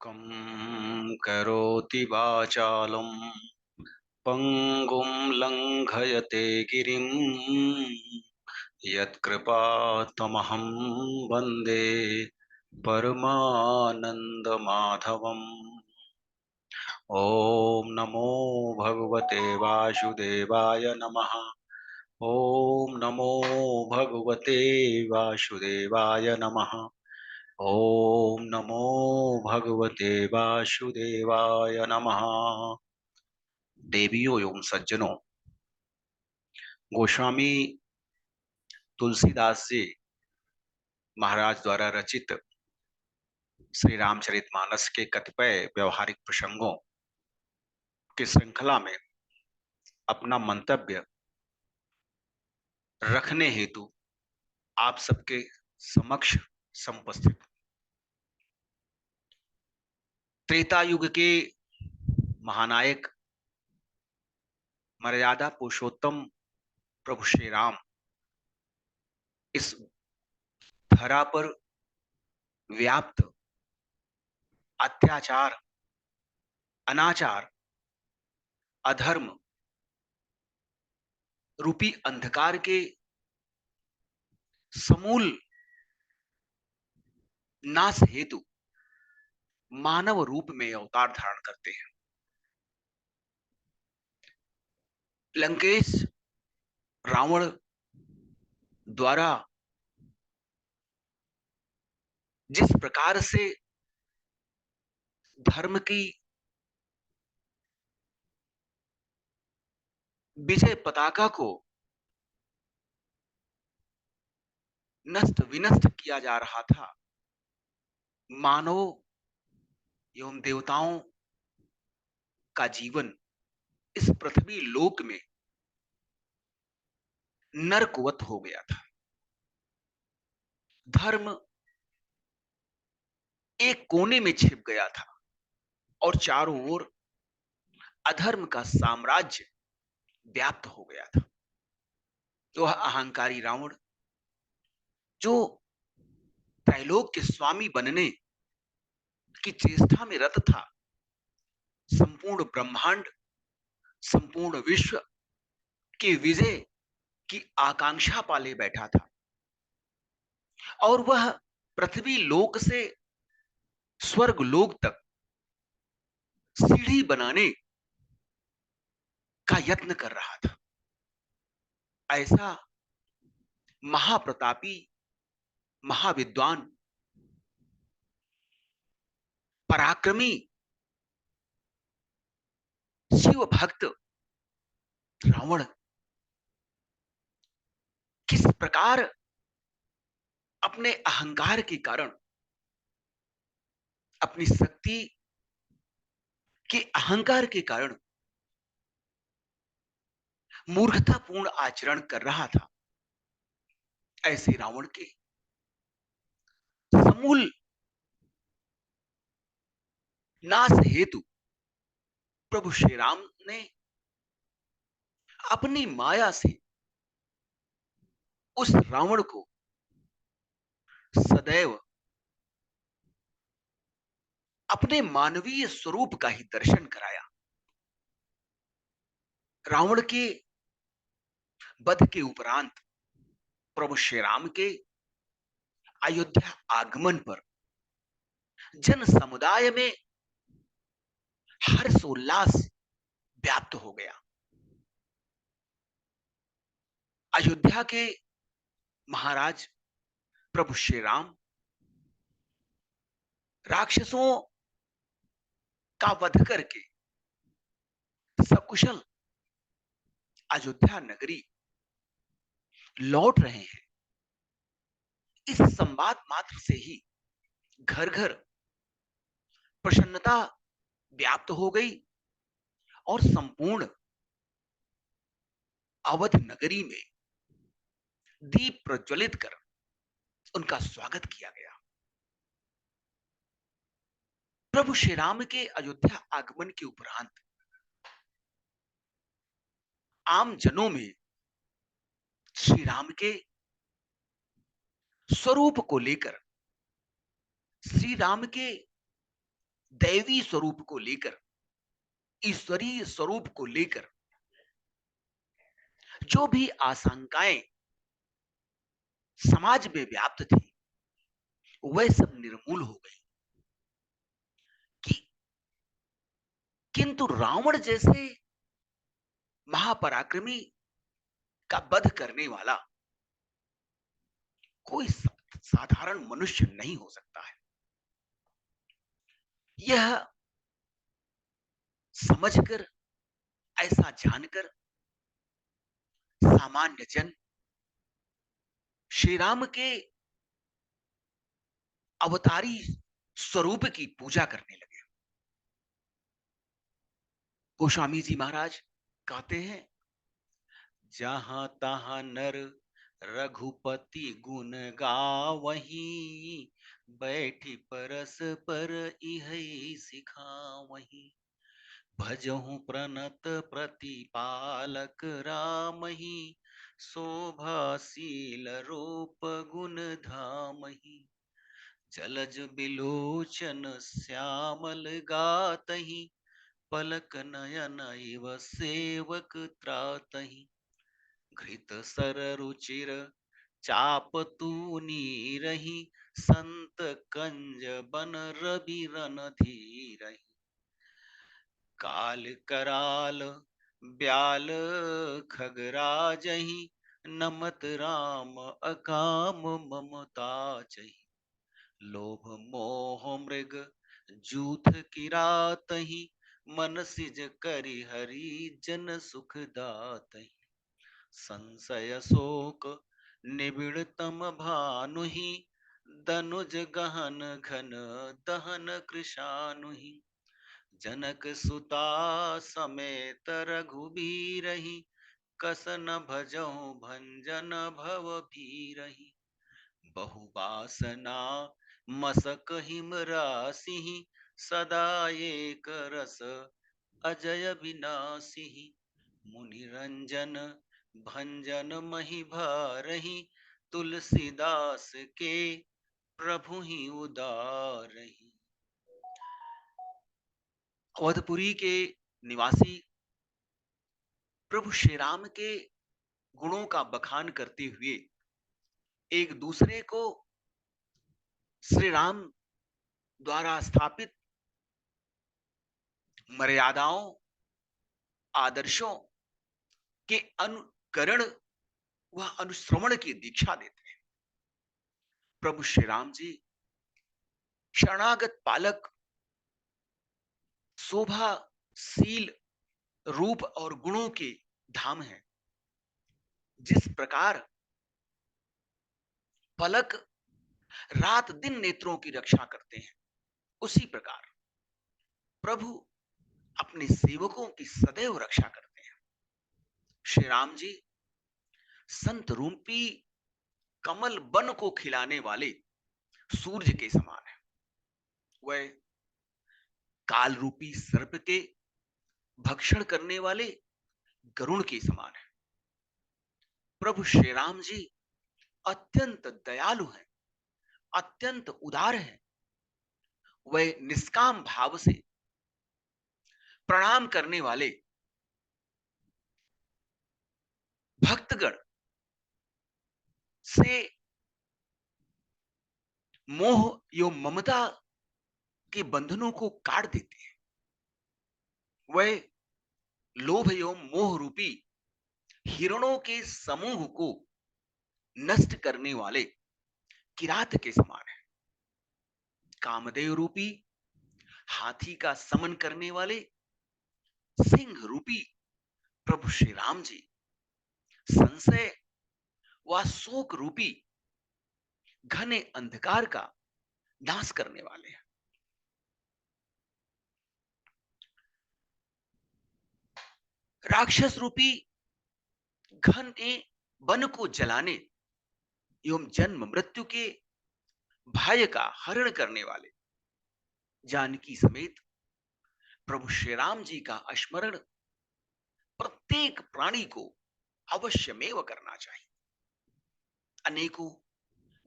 कं करोति वाचालं पङ्गुं लङ्घयते गिरिं यत्कृपातमहं वन्दे परमानन्दमाधवम्। ॐ नमो भगवते वासुदेवाय नमः। ॐ नमो भगवते वासुदेवाय नमः। ओम नमो भगवते वासुदेवाय नमः। देवियों एवं सज्जनों, गोस्वामी तुलसीदास जी महाराज द्वारा रचित श्री रामचरितमानस के कतिपय व्यवहारिक प्रसंगों की श्रृंखला में अपना मंतव्य रखने हेतु आप सबके समक्ष समुपस्थित। त्रेता युग के महानायक मर्यादा पुरुषोत्तम प्रभु श्री राम इस धरा पर व्याप्त अत्याचार, अनाचार, अधर्म रूपी अंधकार के समूल नाश हेतु मानव रूप में अवतार धारण करते हैं। लंकेश रावण द्वारा जिस प्रकार से धर्म की विजय पताका को नष्ट विनष्ट किया जा रहा था, मानव एवं देवताओं का जीवन इस पृथ्वी लोक में नरकवत हो गया था। धर्म एक कोने में छिप गया था और चारों ओर अधर्म का साम्राज्य व्याप्त हो गया था। तो अहंकारी रावण जो त्रैलोक के स्वामी बनने की चेष्टा में रत था, संपूर्ण ब्रह्मांड, संपूर्ण विश्व के विजय की आकांक्षा पाले बैठा था और वह पृथ्वी लोक से स्वर्ग लोक तक सीढ़ी बनाने का यत्न कर रहा था। ऐसा महाप्रतापी, महाविद्वान, पराक्रमी शिव भक्त रावण किस प्रकार अपने अहंकार के कारण, अपनी शक्ति के अहंकार के कारण मूर्खतापूर्ण आचरण कर रहा था, ऐसे रावण के समूल नाश हेतु प्रभु श्री राम ने अपनी माया से उस रावण को सदैव अपने मानवीय स्वरूप का ही दर्शन कराया। रावण के वध के उपरांत प्रभु श्री राम के अयोध्या आगमन पर जन समुदाय में हर्षोल्लास व्याप्त हो गया। अयोध्या के महाराज प्रभु श्री राम राक्षसों का वध करके सकुशल अयोध्या नगरी लौट रहे हैं। इस संवाद मात्र से ही घर घर प्रसन्नता व्याप्त हो गई और संपूर्ण अवध नगरी में दीप प्रज्वलित कर उनका स्वागत किया गया। प्रभु श्री राम के अयोध्या आगमन के उपरांत आम जनों में श्री राम के स्वरूप को लेकर, श्री राम के दैवी स्वरूप को लेकर, ईश्वरीय स्वरूप को लेकर जो भी आशंकाएं समाज में व्याप्त थी, वह सब निर्मूल हो गई। कि किंतु रावण जैसे महापराक्रमी का वध करने वाला कोई साधारण मनुष्य नहीं हो सकता है। यह समझकर, ऐसा जानकर सामान्य जन श्री राम के अवतारी स्वरूप की पूजा करने लगे। गोस्वामी जी महाराज कहते हैं, जहां तहां नर रघुपति गुण गावहीं, बैठी परस पर इहै सिखावहीं। भजहु प्रणत प्रतिपालक रामहि, शोभाशील रूप गुण धामहि। जलज बिलोचन श्यामल गातहि, पलक नयन इव सेवक त्रातहि। घृत सर रुचिर चाप तूनी रही, संत कंज बन रवि रन धीरहि। काल कराल ब्याल खगराजहि, नमत राम अकाम ममता चहि। लोभ मोह मृग जूथ किरातहि, मन सिज करि हरि जन सुख दातहि। संशय शोक निबिड़ तम भानुहि, दनुज गहन घन दहन कृशानुहि। जनक सुता समेत रघुबीरहि, कसन भजहु भंजन भव भीरहि। बहुबासना मसक हिम रासिहि, सदा एक रस अजय विनाशिहि। मुनि रंजन भंजन महि भारहि, तुलसीदास के प्रभु ही उदारहि। अवधपुरी के निवासी प्रभु श्री राम के गुणों का बखान करते हुए एक दूसरे को श्री राम द्वारा स्थापित मर्यादाओं, आदर्शों के अनुकरण व अनुश्रवण की दीक्षा देते हैं। प्रभु श्री राम जी शरणागत पालक, शोभाशील रूप और गुणों के धाम हैं। जिस प्रकार पलक रात दिन नेत्रों की रक्षा करते हैं, उसी प्रकार प्रभु अपने सेवकों की सदैव रक्षा करते हैं। श्री राम जी संत रूपी कमल वन को खिलाने वाले सूर्य के समान है। वह काल रूपी सर्प के भक्षण करने वाले गरुण के समान है। प्रभु श्री राम जी अत्यंत दयालु हैं, अत्यंत उदार हैं। वह निष्काम भाव से प्रणाम करने वाले भक्तगण से मोह एवं ममता के बंधनों को काट देते हैं। वह लोभ एवं मोह रूपी हिरणों के समूह को नष्ट करने वाले किरात के समान है। कामदेव रूपी हाथी का समन करने वाले सिंह रूपी प्रभु श्री राम जी संशय व शोक रूपी घने अंधकार का नाश करने वाले हैं। राक्षस रूपी घने वन को जलाने एवं जन्म मृत्यु के भय का हरण करने वाले जानकी समेत प्रभु श्री राम जी का स्मरण प्रत्येक प्राणी को अवश्यमेव करना चाहिए। अनेकों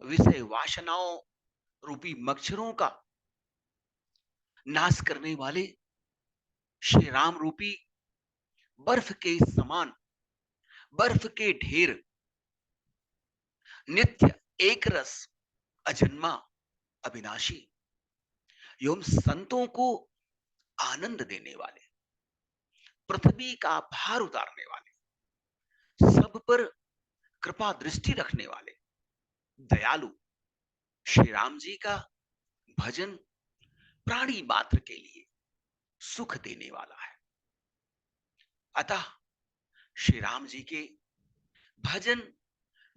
विषय वासनाओं रूपी मच्छरों का नाश करने वाले श्री राम रूपी बर्फ के समान, बर्फ के ढेर, नित्य एक रस, अजन्मा, अविनाशी एवं संतों को आनंद देने वाले, पृथ्वी का भार उतारने वाले, सब पर कृपा दृष्टि रखने वाले दयालु श्री राम जी का भजन प्राणी मात्र के लिए सुख देने वाला है। अतः श्री राम जी के भजन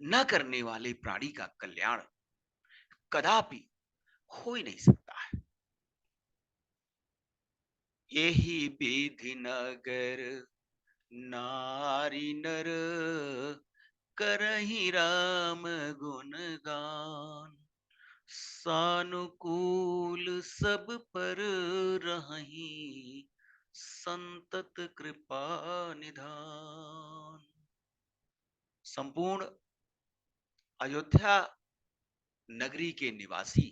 न करने वाले प्राणी का कल्याण कदापि हो ही नहीं सकता है। यही विधि नगर नारी नर करहि राम गुण गान, सानुकूल सब पर रहि संतत कृपा निधान। संपूर्ण अयोध्या नगरी के निवासी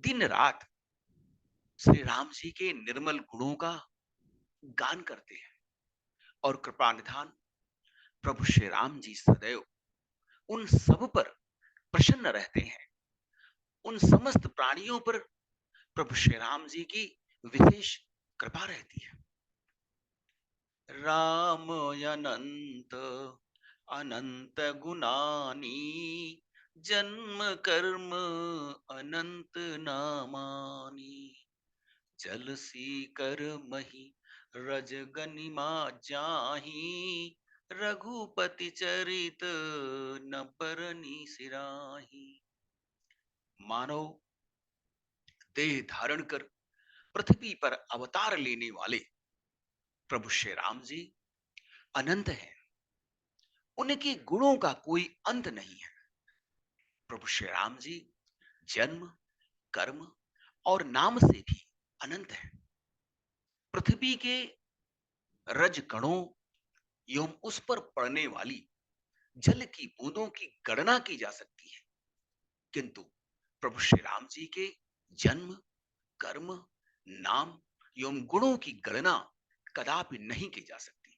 दिन रात श्री राम जी के निर्मल गुणों का गान करते हैं और कृपा निधान प्रभु श्री राम जी सदैव उन सब पर प्रसन्न रहते हैं। उन समस्त प्राणियों पर प्रभु श्री राम जी की विशेष कृपा रहती है। राम अनंत अनंत गुणानी, जन्म कर्म अनंत नामानी, जल सी कर मही रज गनिमा जाही, रघुपति चरित न परनी सिराही। मानव देह धारण कर पृथ्वी पर अवतार लेने वाले प्रभु श्री राम जी अनंत हैं, उनके गुणों का कोई अंत नहीं है। प्रभु श्री राम जी जन्म, कर्म और नाम से भी अनंत है। पृथ्वी के रज कणों एवं उस पर पड़ने वाली जल की बूंदों की गणना की जा सकती है, किंतु प्रभु श्री राम जी के जन्म, कर्म, नाम एवं गुणों की गणना कदापि नहीं की जा सकती।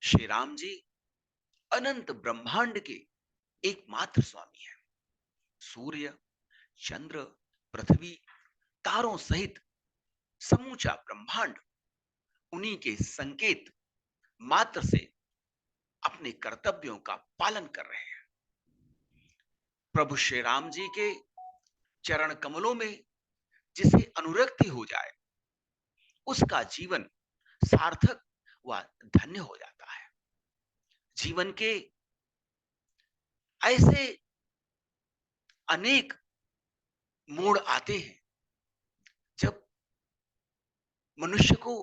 श्री राम जी अनंत ब्रह्मांड के एकमात्र स्वामी हैं। सूर्य, चंद्र, पृथ्वी, तारों सहित समूचा ब्रह्मांड उन्हीं के संकेत मात्र से अपने कर्तव्यों का पालन कर रहे हैं। प्रभु श्री राम जी के चरण कमलों में जिसे अनुरक्ति हो जाए उसका जीवन सार्थक व धन्य हो जाता है। जीवन के ऐसे अनेक मोड़ आते हैं जब मनुष्य को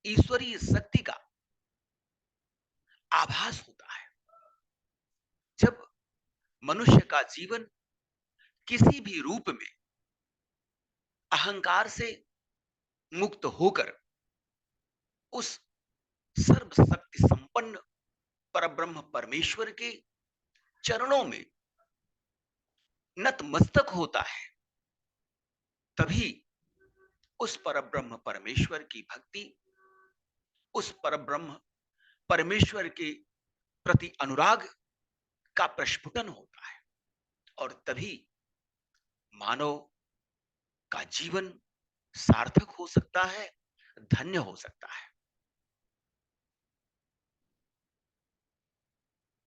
ईश्वरीय शक्ति का आभास होता है, जब मनुष्य का जीवन किसी भी रूप में अहंकार से मुक्त होकर उस सर्वशक्ति संपन्न परब्रह्म परमेश्वर के चरणों में नतमस्तक होता है, तभी उस परब्रह्म परमेश्वर की भक्ति, उस परब्रह्म परमेश्वर के प्रति अनुराग का प्रस्फुटन होता है और तभी मानव का जीवन सार्थक हो सकता है, धन्य हो सकता है।